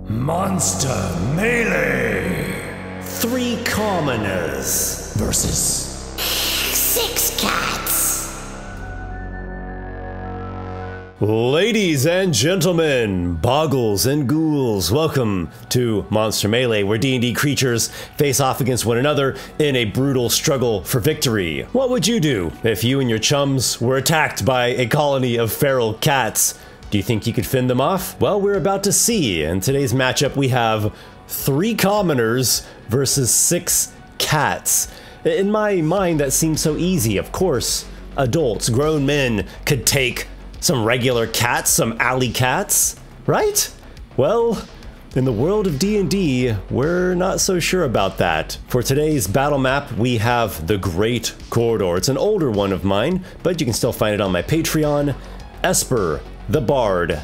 Monster Melee! 3 commoners Versus 6 cats. Ladies and gentlemen, boggles and ghouls, welcome to Monster Melee, where D&D creatures face off against one another in a brutal struggle for victory. What would you do if you and your chums were attacked by a colony of feral cats? Do you think you could fend them off? Well, we're about to see. In today's matchup, we have 3 commoners versus 6 cats. In my mind, that seems so easy. Of course, adults, grown men could take some regular cats, some alley cats, right? Well, in the world of D&D, we're not so sure about that. For today's battle map, we have the Great Corridor. It's an older one of mine, but you can still find it on my Patreon, Esper the Bard,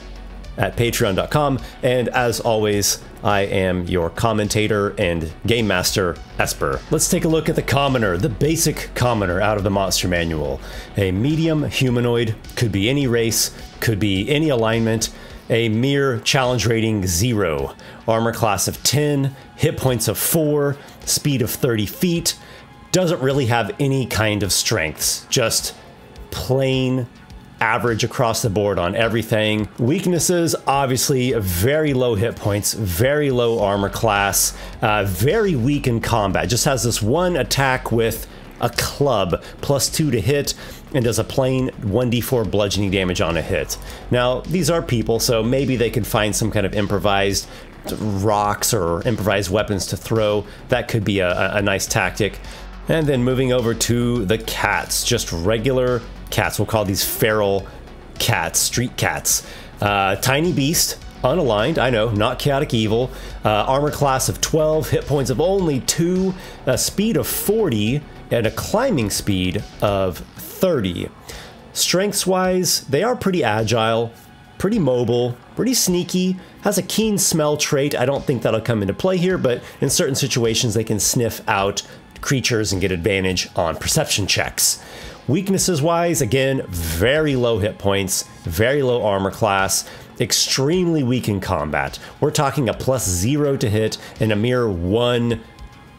at patreon.com. And as always, I am your commentator and game master, Esper. Let's take a look at the commoner, the basic commoner out of the monster manual. A medium humanoid, could be any race, could be any alignment, a mere challenge rating 0, armor class of 10, hit points of 4, speed of 30 feet, doesn't really have any kind of strengths, just plain average across the board on everything. Weaknesses, obviously very low hit points, very low armor class, very weak in combat. Just has this one attack with a club, +2 to hit, and does a plain 1d4 bludgeoning damage on a hit. Now, these are people, so maybe they could find some kind of improvised rocks or improvised weapons to throw. That could be a nice tactic. And then moving over to the cats, just regular cats. We'll call these feral cats, street cats. Tiny beast, unaligned, I know, not chaotic evil. Armor class of 12, hit points of only 2, a speed of 40, and a climbing speed of 30. Strengths wise, they are pretty agile, pretty mobile, pretty sneaky, has a keen smell trait. I don't think that'll come into play here, but in certain situations they can sniff out creatures and get advantage on perception checks. Weaknesses wise, again, very low hit points, very low armor class, extremely weak in combat. We're talking a +0 to hit and a mere 1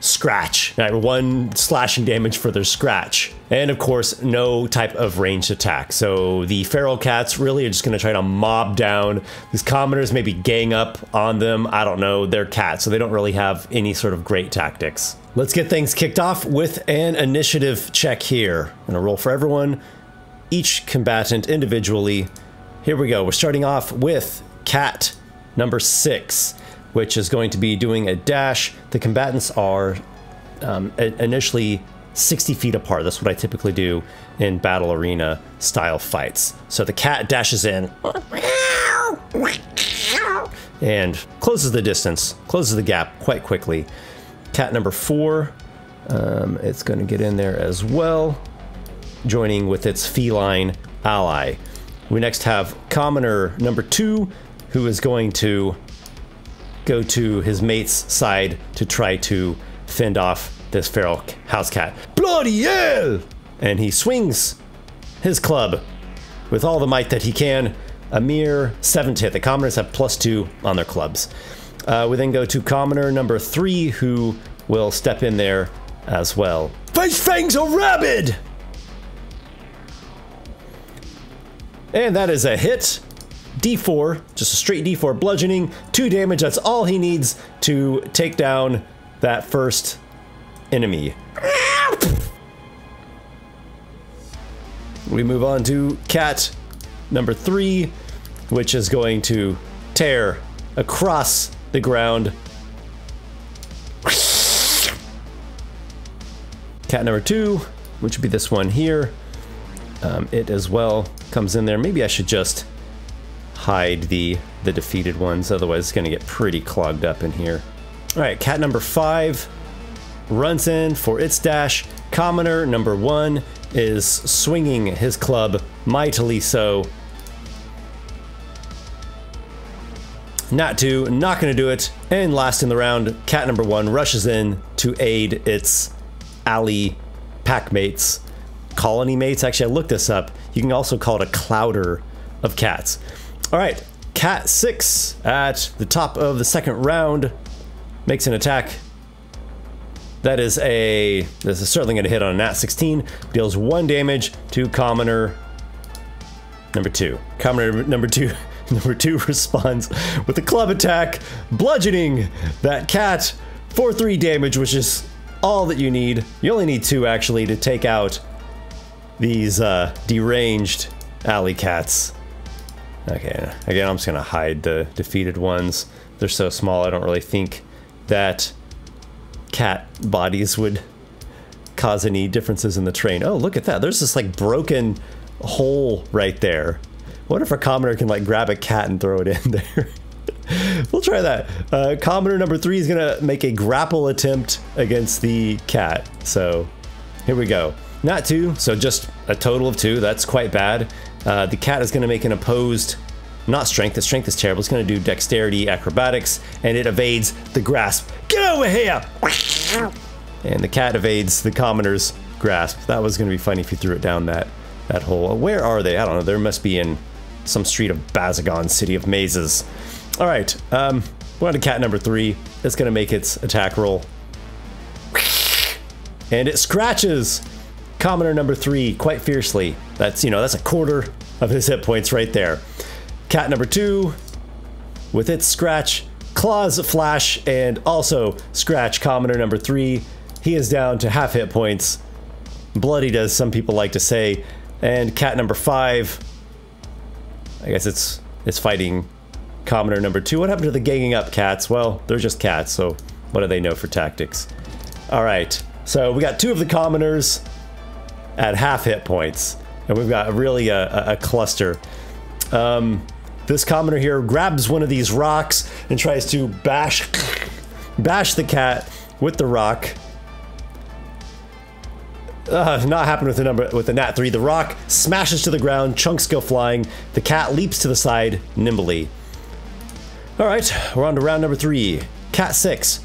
scratch, 1 slashing damage for their scratch. And of course, no type of ranged attack. So the feral cats really are just going to try to mob down these commoners, maybe gang up on them. I don't know, they're cats, so they don't really have any sort of great tactics. Let's get things kicked off with an initiative check here. I'm gonna roll for everyone, each combatant individually. Here we go. We're starting off with cat number 6, which is going to be doing a dash. The combatants are initially 60 feet apart. That's what I typically do in battle arena style fights. So the cat dashes in and closes the distance, closes the gap quite quickly. Cat number 4, it's going to get in there as well, joining with its feline ally. We next have commoner number 2, who is going to go to his mate's side to try to fend off this feral house cat. Bloody hell! And he swings his club with all the might that he can, a mere 7 to hit. The commoners have +2 on their clubs. We then go to commoner number 3, who will step in there as well. Face fangs are rabid! And that is a hit. D4, just a straight D4 bludgeoning, 2 damage. That's all he needs to take down that first enemy. We move on to cat number 3, which is going to tear across the ground. Cat number 2, which would be this one here, it as well comes in there. Maybe I should just hide the defeated ones, otherwise it's going to get pretty clogged up in here. All right, cat number 5 runs in for its dash. Commoner number 1 is swinging his club mightily so. Not going to do it. And last in the round, cat number 1 rushes in to aid its alley pack mates, colony mates. Actually, I looked this up. You can also call it a clouder of cats. All right, Cat 6 at the top of the second round makes an attack. This is certainly going to hit on a nat 16. Deals 1 damage to commoner number 2. Commoner number 2 responds with a club attack, bludgeoning that cat for 3 damage, which is all that you need. You only need 2 actually to take out these deranged alley cats. Okay, again, I'm just gonna hide the defeated ones. They're so small, I don't really think that cat bodies would cause any differences in the terrain. Oh, look at that. There's this like broken hole right there. What if a commoner can like grab a cat and throw it in there? We'll try that. Commoner number 3 is gonna make a grapple attempt against the cat. So here we go. Not 2, so just a total of 2. That's quite bad. The cat is gonna make an opposed, not strength, the strength is terrible. It's gonna do dexterity, acrobatics, and it evades the grasp. Get over here! And the cat evades the commoner's grasp. That was gonna be funny if you threw it down that hole. Where are they? I don't know. There must be in some street of Bazagon, City of Mazes. All right, we're on to cat number 3. It's gonna make its attack roll. And it scratches commoner number 3 quite fiercely. That's, you know, that's a quarter of his hit points right there. Cat number 2, with its scratch, claws flash and also scratch commoner number 3. He is down to half hit points. Bloodied, as some people like to say. And cat number 5, I guess it's fighting commoner number 2. What happened to the ganging up cats? Well, they're just cats, so what do they know for tactics? All right, so we got 2 of the commoners at half hit points, and we've got really a cluster. This commoner here grabs one of these rocks and tries to bash the cat with the rock. Not happen with the nat 3. The rock smashes to the ground, chunks go flying. The cat leaps to the side nimbly. All right, we're on to round number 3. Cat 6.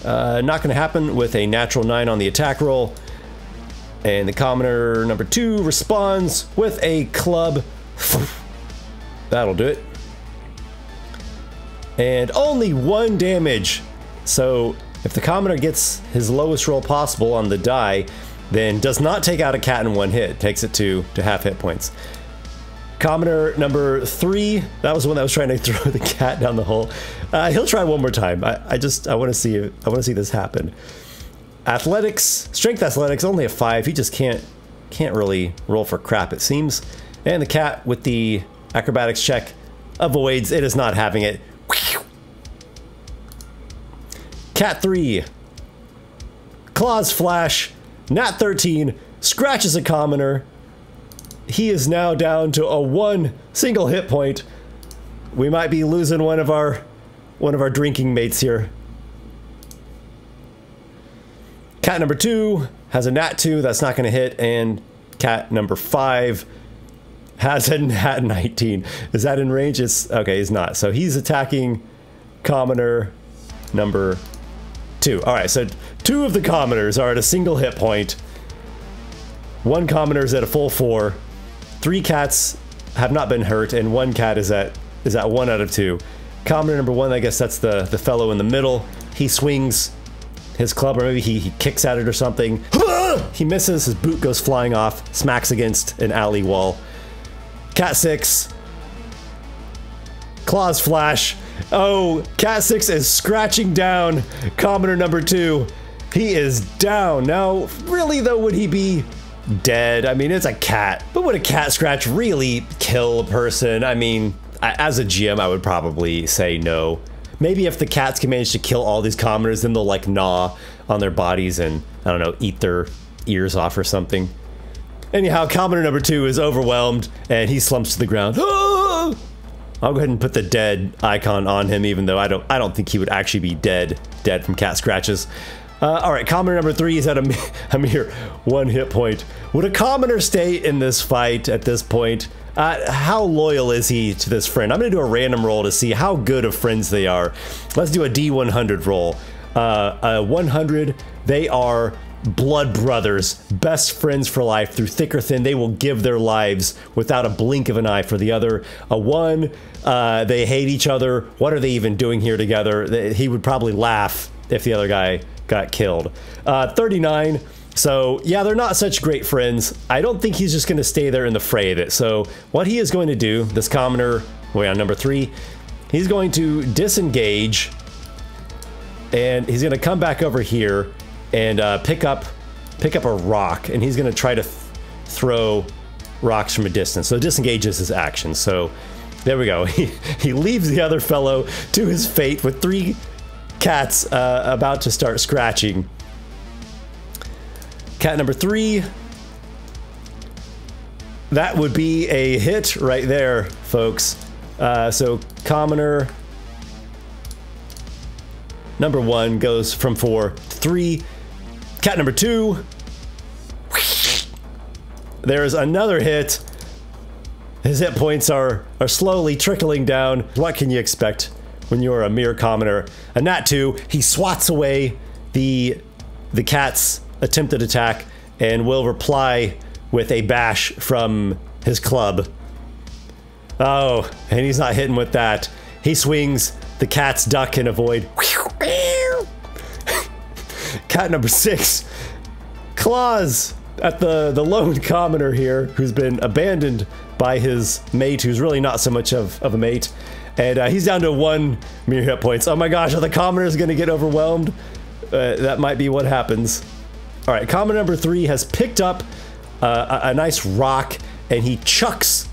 Not going to happen with a natural 9 on the attack roll. And the commoner number 2 responds with a club. That'll do it. And only 1 damage. So if the commoner gets his lowest roll possible on the die, then does not take out a cat in 1 hit. Takes it to half hit points. Commoner number 3, that was the one that was trying to throw the cat down the hole. He'll try one more time. I want to see this happen. Athletics, strength athletics, only a 5. He just can't really roll for crap, it seems. And the cat with the acrobatics check avoids. It is not having it. Cat 3, claws flash, nat 13, scratches a commoner. He is now down to a 1 single hit point. We might be losing one of our drinking mates here. Cat number 2 has a nat 2, that's not going to hit, and cat number 5 has a nat 19. Is that in range? Okay, he's not. So he's attacking commoner number 2. All right, so 2 of the commoners are at a single hit point. 1 commoner is at a full 4. 3 cats have not been hurt, and 1 cat is at 1 out of 2. Commoner number 1, I guess that's the fellow in the middle. He swings his club, or maybe he kicks at it or something. He misses, his boot goes flying off, smacks against an alley wall. Cat 6, claws flash. Oh, cat 6 is scratching down commoner number 2. He is down. Now, really though, would he be dead? I mean, it's a cat, but would a cat scratch really kill a person? I mean, as a GM, I would probably say no. Maybe if the cats can manage to kill all these commoners, then they'll like gnaw on their bodies and, I don't know, eat their ears off or something. Anyhow, commoner number 2 is overwhelmed and he slumps to the ground. Ah! I'll go ahead and put the dead icon on him, even though I don't think he would actually be dead from cat scratches. All right, commoner number 3 is at a mere 1 hit point. Would a commoner stay in this fight at this point? How loyal is he to this friend? I'm gonna do a random roll to see how good of friends they are. Let's do a D100 roll. 100, they are blood brothers, best friends for life. Through thick or thin, they will give their lives without a blink of an eye for the other. They hate each other. What are they even doing here together? He would probably laugh if the other guy got killed. 39. So yeah, they're not such great friends. I don't think he's just going to stay there in the fray of it. So what he is going to do, this commoner, way on number 3, he's going to disengage, and he's going to come back over here and pick up a rock, and he's going to try to throw rocks from a distance. So disengage is his action. So there we go. He leaves the other fellow to his fate with 3 cats about to start scratching. Cat number 3. That would be a hit right there, folks. So commoner number 1 goes from 4 to 3. Cat number 2. There's another hit. His hit points are slowly trickling down. What can you expect when you're a mere commoner? A nat 2. He swats away the cat's attempted attack and will reply with a bash from his club. Oh, and he's not hitting with that. He swings. The cats duck and avoid. Cat number 6 claws at the lone commoner here, who's been abandoned by his mate, who's really not so much of a mate. And he's down to 1 mere hit points. Oh my gosh, are the commoners going to get overwhelmed? That might be what happens. All right, commoner number 3 has picked up a nice rock, and he chucks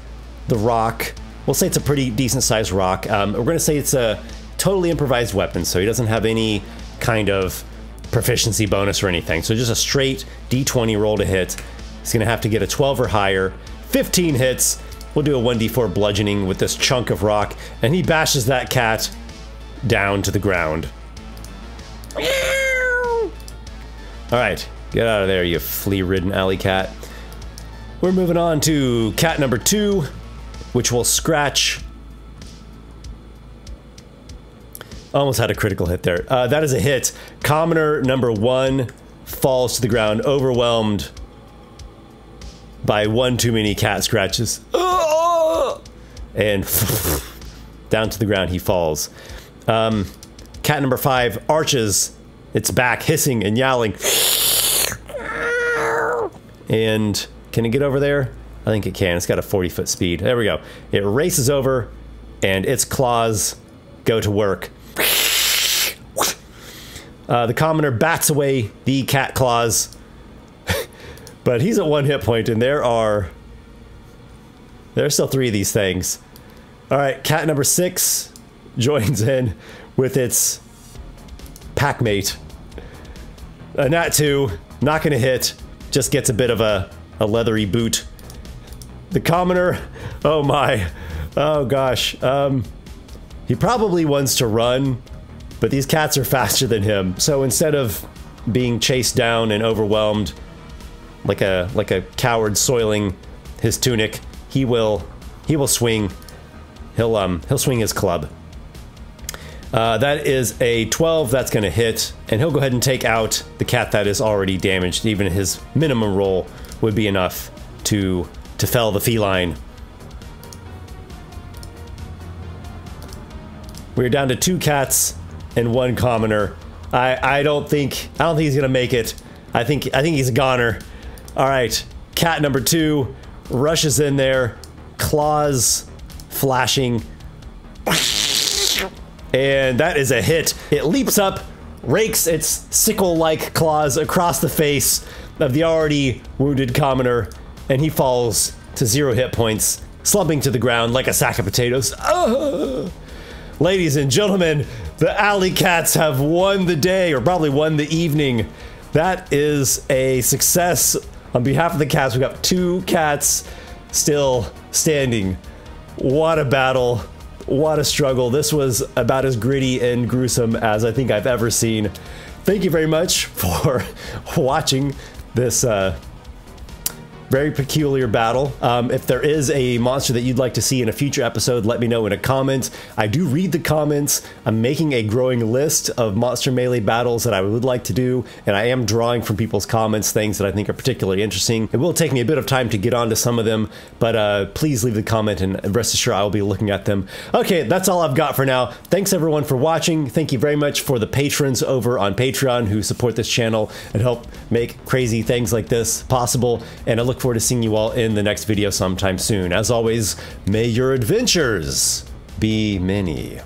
the rock. We'll say it's a pretty decent sized rock. We're going to say it's a totally improvised weapon, so he doesn't have any kind of proficiency bonus or anything. So just a straight D20 roll to hit. He's going to have to get a 12 or higher. 15 hits. We'll do a 1d4 bludgeoning with this chunk of rock, and he bashes that cat down to the ground. All right, get out of there, you flea-ridden alley cat. We're moving on to cat number 2, which will scratch. Almost had a critical hit there. That is a hit. Commoner number 1 falls to the ground, overwhelmed by 1 too many cat scratches. And down to the ground he falls. Cat number 5 arches its back, hissing and yowling. And can it get over there? I think it can. It's got a 40-foot speed. There we go. It races over, and its claws go to work. The commoner bats away the cat claws, but he's at 1 hit point, and there are still 3 of these things. All right, cat number 6 joins in with its pack mate. A nat 2, not gonna hit, just gets a bit of a leathery boot. The commoner, oh my, oh gosh, he probably wants to run, but these cats are faster than him. So instead of being chased down and overwhelmed like a coward soiling his tunic, he will swing. He'll swing his club. That is a 12. That's going to hit, and he'll go ahead and take out the cat that is already damaged. Even his minimum roll would be enough to fell the feline. We're down to 2 cats and 1 commoner. I don't think he's gonna make it. I think he's a goner. All right, cat number 2 rushes in there, claws flashing, and that is a hit. It leaps up, rakes its sickle-like claws across the face of the already wounded commoner, and he falls to 0 hit points, slumping to the ground like a sack of potatoes. Ladies and gentlemen, the alley cats have won the day, or probably won the evening. That is a success. On behalf of the cats, we've got 2 cats still standing. What a battle. What a struggle. This was about as gritty and gruesome as I think I've ever seen. Thank you very much for watching this very peculiar battle. If there is a monster that you'd like to see in a future episode, let me know in a comment. I do read the comments. I'm making a growing list of Monster Melee battles that I would like to do, and I am drawing from people's comments things that I think are particularly interesting. It will take me a bit of time to get onto some of them, but please leave the comment and rest assured I will be looking at them. Okay, that's all I've got for now. Thanks everyone for watching. Thank you very much for the patrons over on Patreon who support this channel and help make crazy things like this possible, and I look forward to seeing you all in the next video sometime soon. As always, may your adventures be many.